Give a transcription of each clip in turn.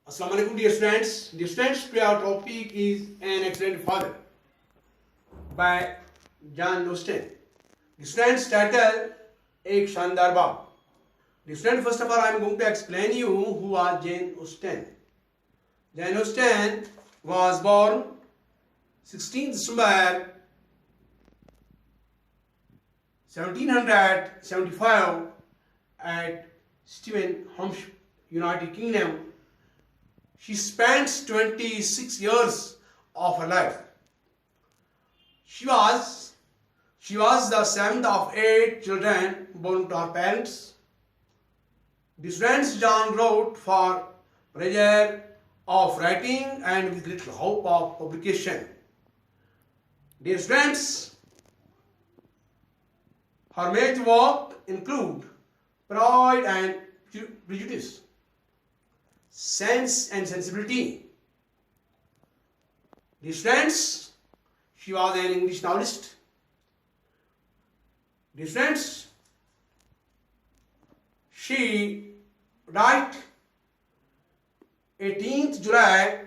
Assalamu alaikum, dear students. Dear students, today our topic is An Excellent Father by John Austen. The students title Ek Shandar Baap. The student, first of all, I am going to explain you who was Jane Austen. Jane Austen was born 16th December 1775 at Stevenhams, United Kingdom. She spent 26 years of her life. She was the seventh of 8 children born to her parents. The students John wrote for pleasure of writing and with little hope of publication. Dear students, her major work include Pride and Prejudice, Sense and Sensibility. Dear students, she was an English novelist. Dear students, she died 18th July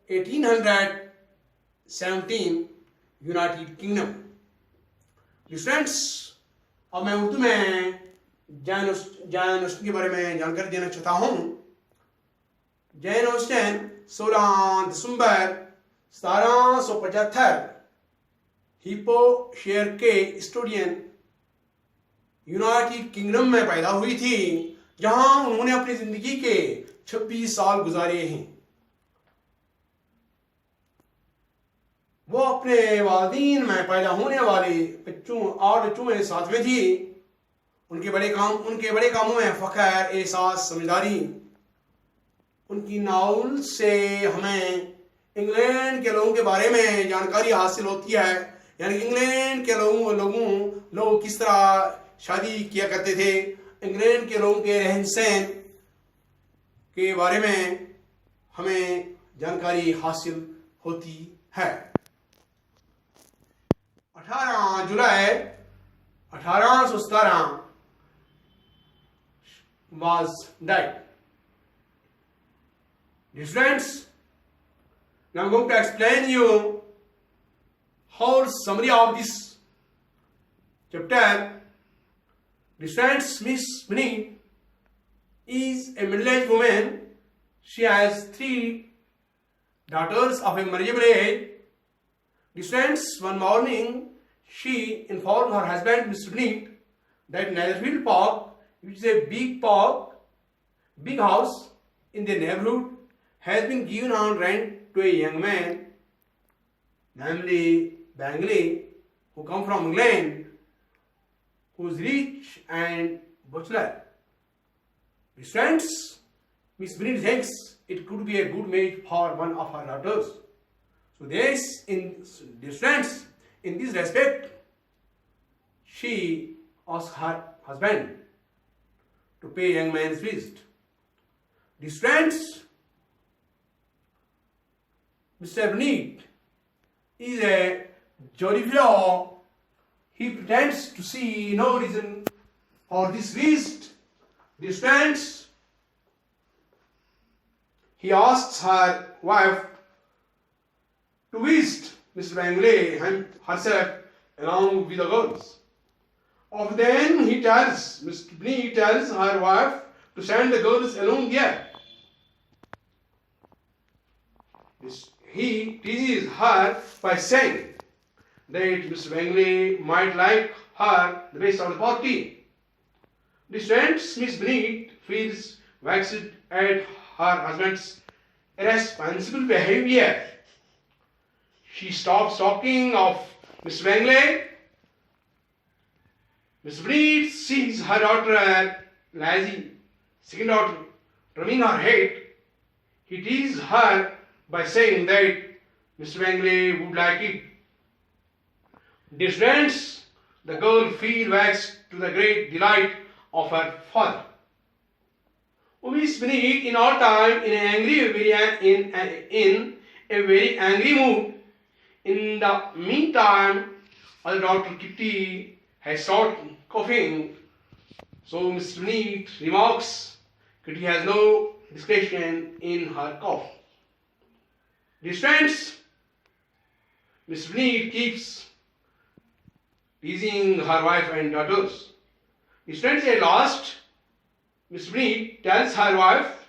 1817, United Kingdom. Dear students, अब मैं उर्दू में जैन ऑस्टेन के बारे में जानकारी देना चाहता हूँ। जैन ऑस्टेन 16 दिसंबर 1775 हिपोशेयर के स्टूडियन यूनाइटेड किंगडम में पैदा हुई थी, जहां उन्होंने अपनी जिंदगी के 26 साल गुजारे हैं। वो अपने वालिदैन में पैदा होने वाले बच्चों में सातवें थी। उनके बड़े कामों में फ़ख्र, एहसास, समझदारी। उनकी नावल से हमें इंग्लैंड के लोगों के बारे में जानकारी हासिल होती है, यानी इंग्लैंड के लोग किस तरह शादी किया करते थे, इंग्लैंड के लोगों के रहन सहन के बारे में हमें जानकारी हासिल होती है। 18 जुलाई 1817 was died. Dear friends, now I'm going to explain you whole summary of this chapter. Dear friends, Miss Bennet is a middle-aged woman. She has 3 daughters of a marriageable age. Dear friends, one morning she informed her husband, Mr. Bennet, that Netherfield Park, which is a big house in the neighborhood, has been given on rent to a young man, namely Bangley, who come from England, who is rich and bachelor. His friends, Miss Bennet thinks it could be a good match for one of her daughters. So in this respect, she asked her husband to pay young man's visit. These friends, Mr. Bennet is a jolly fellow. He pretends to see no reason for this visit. These friends, he asks her wife to visit Mr. Bangley and herself along with the girls. Of then Mr. Bennet tells her wife to send the girls along there. He teases her by saying that Mr. Bangley might like her the best of the party. This friends, Miss Bennet feels vexed at her husband's irresponsible behavior. She stops talking of Mr. Bangley. Miss Bennet sees her daughter lazy, second daughter, rubbing her head. He teases her by saying that Mr. Bangley would like it. Dear friends, the girl feels vexed to the great delight of her father. Miss Bennet, in all time, in a very angry mood. In the meantime, our daughter Kitty has stopped coughing. So Mr. Bennet remarks Kitty has no discretion in her cough. Distressed, Miss Bennet keeps teasing her wife and daughters. Distressed at last, Miss Bennet tells her wife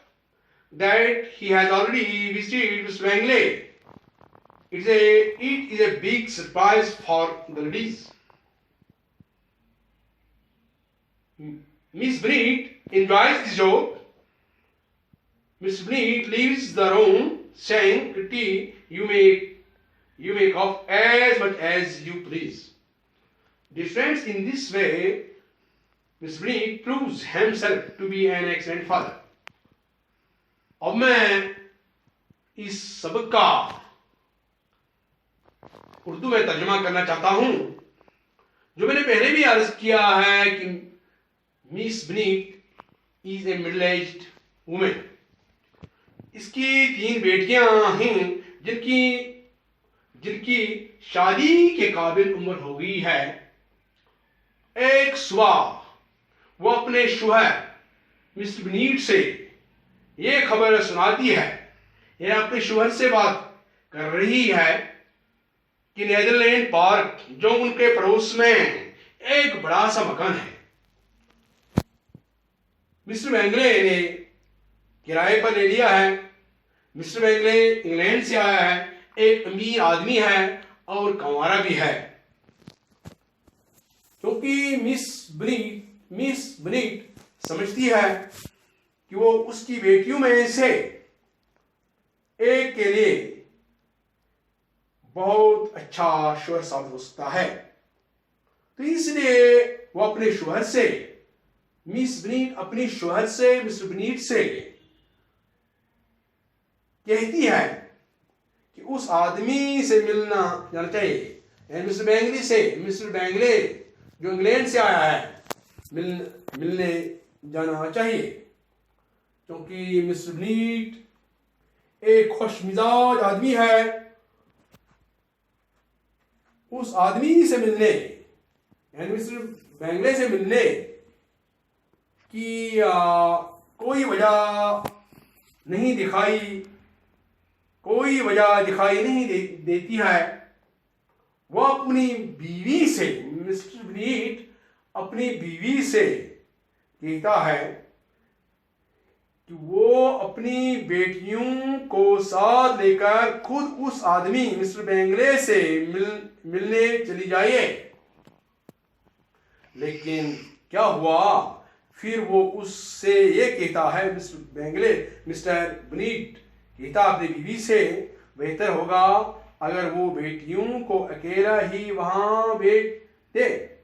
that he has already visited Mr. Bingley. It is a big surprise for the ladies. Miss Bennet enjoys this joke. Miss Bennet leaves the room saying, Kitty, you may cough as much as you please. Distressed in this way, Miss Bennet proves himself to be an excellent father. अब मैं इस सबक का उर्दू में तर्जुमा करना चाहता हूं। जो मैंने पहले भी अर्ज किया है कि miss Bennett is a middle aged women. इसकी 3 बेटियां हैं जिनकी शादी के काबिल उम्र हो गई है। एक सुबह वो अपने शौहर मिस्टर बेनेट से ये खबर सुनाती है, ये अपने शौहर से बात कर रही है कि नीदरलैंड पार्क जो उनके पड़ोस में एक बड़ा सा मकान है, मिस्टर बेंगले ने किराए पर ले लिया है। मिस्टर बेंगले इंग्लैंड से आया है, एक अमीर आदमी है और कंवारा भी है। क्योंकि मिस बेनेट समझती है कि वो उसकी बेटियों में से एक के लिए बहुत अच्छा शौहर साबित हो सकता है, तो इसलिए वो अपने शौहर से मिस बेनेट अपने शौहर से मिस्टर बेनेट से कहती है कि उस आदमी से मिलना जाना चाहिए। मिस्टर बेंगले से, मिस्टर बेंगले जो इंग्लैंड से आया है, मिलने जाना चाहिए। क्योंकि मिस्टर बेनेट एक खुश मिजाज आदमी है। उस आदमी से मिलने यानी मिस्टर बेंगले से मिलने की कोई वजह दिखाई नहीं देती है। वो अपनी बीवी से, मिस्टर बेनेट अपनी बीवी से कहता है कि वो अपनी बेटियों को साथ लेकर खुद उस आदमी मिस्टर बेंगले से मिलने चली जाइए। लेकिन क्या हुआ, फिर वो उससे ये कहता है, मिस्टर बेनेट कहता अपनी बीवी से, बेहतर होगा अगर वो बेटियों को अकेला ही वहां भेज दे।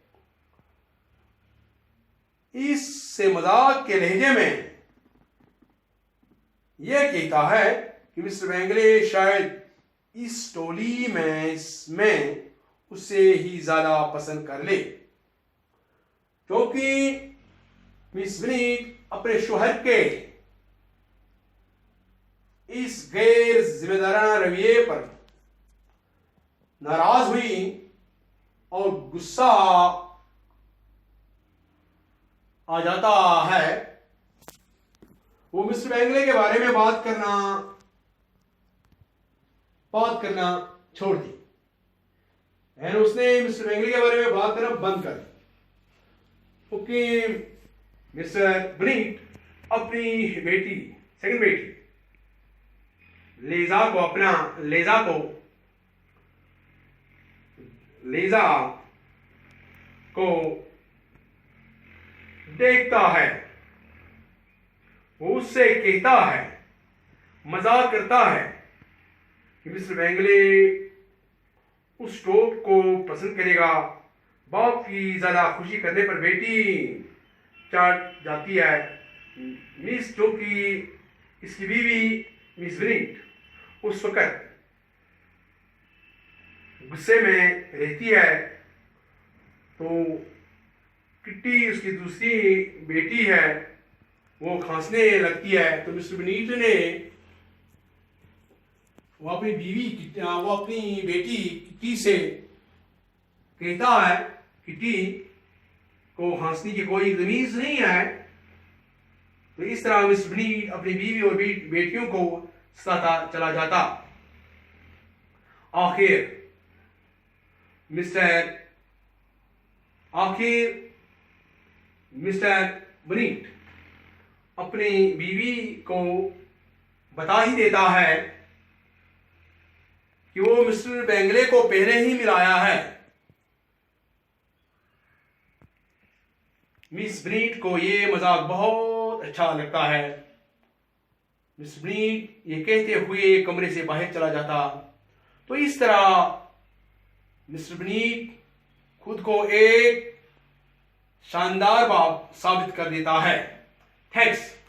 इससे मजाक के लहजे में यह कहता है कि मिस्टर बेंगले शायद इस टोली में उसे ही ज्यादा पसंद कर ले, क्योंकि मिस बेनेट अपने शौहर के इस गैर जिम्मेदाराना रवैये पर नाराज हुई और गुस्सा आ जाता है। वो मिस्टर बेंगले के बारे में बात करना छोड़ दी, यानी उसने मिस्टर बेंगले के बारे में बात करना बंद कर दी। क्योंकि मिस्टर बेनेट अपनी सेकंड बेटी लेजा को देखता है। वो उससे कहता है, मजाक करता है कि मिस्टर बेंगले उस टॉप को पसंद करेगा। बाप की ज्यादा खुशी करने पर बेटी चाट जाती है। क्योंकि इसकी बीवी मिस बेनेट उस वक्त गुस्से में रहती है, तो किट्टी उसकी दूसरी बेटी है, वो खांसने लगती है। तो मिस्टर बेनेट ने वो अपनी बेटी किट्टी से कहता है, किट्टी को खांसने की कोई तमीज नहीं है, तो इस तरह मिस्टर बनीट अपनी बीवी और बेटियों को सताता चला जाता। आखिर मिस्टर बनीट अपनी बीवी को बता ही देता है कि वो मिस्टर बेंगले को पहले ही मिलाया है। मिस बनीट को ये मजाक बहुत अच्छा लगता है। मिस बनीट ये कहते हुए कमरे से बाहर चला जाता। तो इस तरह मिस्टर बनीट खुद को एक शानदार बाप साबित कर देता है। थैंक्स।